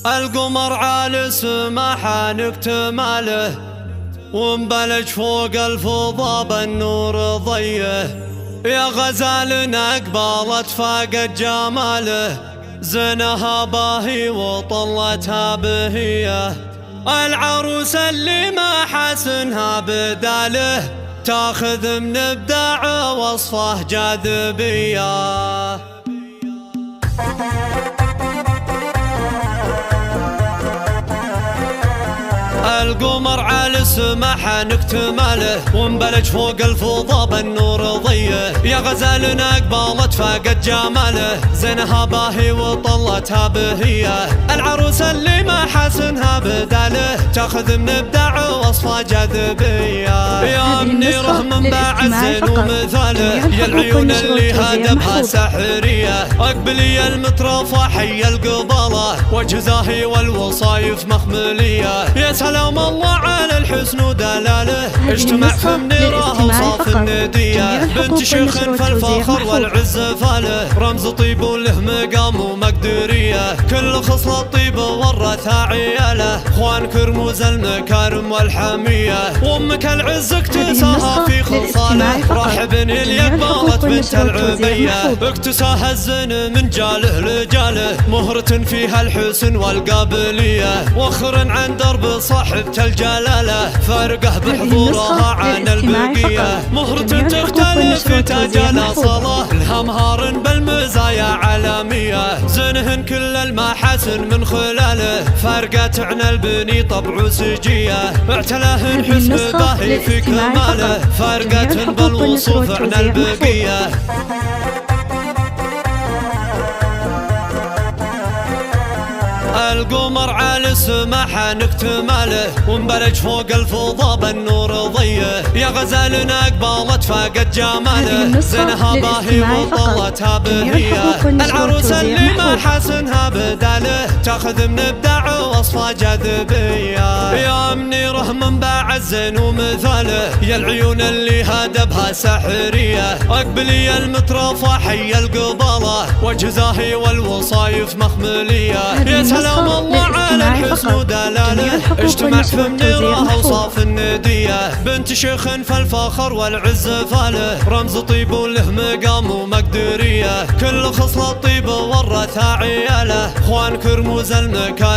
القمر عالي سماحة نكتماله، ومبلج فوق الفضا بالنور ضيه. يا غزالنا قبالت فاقت جماله، زنها باهي وطلتها بهيه. العروس اللي ما حسنها بداله، تاخذ من ابداعه وصفه جاذبيه. القمر على سماحة نكتماله، ومبلج فوق الفضا بالنور ضيه. يا غزالنا قبالت فاقت جماله، زينها باهي وطلتها بهيه. العروس اللي ما حسنها بداله، تاخذ من ابداعه وصفه جاذبيه. يا منيره من بعد زين ومثاله، يا العيون اللي هدبها سحريه. اقبلي المترفه حي القباله، وجه زاهي والوصايف مخمليه. يا سلام الله على الحسن ودلاله، اجتمع في منيرها وصاف النديه. بنت شيخ فالفخر والعز فاله، رمز طيب وله مقام ومقدوريه. كل خصلة طيب ورثها عياله، اخوان كرموز المكارم والحميه. وامك العز اكتساها في خصاله، راحب اللي قبالت بنت العبيه. اكتساها الزن من جاله لجاله، مهرة فيها الحسن والقابليه. وخر عن درب صاحبة الجلالة، فارقه بحضورها عن البقيه. مهرة تختلف في تاجنا صلاة، لها مهار بالمزايا علاميه. زنهن كل المحاسن من خلاله، فارقت عن البني طبع سجيه. اعتلاهن حسن باهي في كماله، فارقتهن بالوصوف عن البقيه. القمر على سماحة نكتماله، ومبلج فوق الفضا بالنور ضيه. يا غزالنا قبالت فاقت جماله، زينها باهي وطلتها بهيه. العروس اللي ما حسنها بداله، تاخذ من ابداعه وصفه جاذبيه. يا منيره من بعد زين ومثاله، يا العيون اللي هدبها سحريه. اقبلي المترفه حي القباله، وجه زاهي والوصايف مخمليه. يا سلام الله على الحسن ودلاله، اجتمع في منيرها وصاف النديه. بنت شيخ فالفخر والعز فاله، رمز طيب وله مقام ومقدوريه. كل خصلة طيب ورثها عياله، اخوان كرموز المكارم.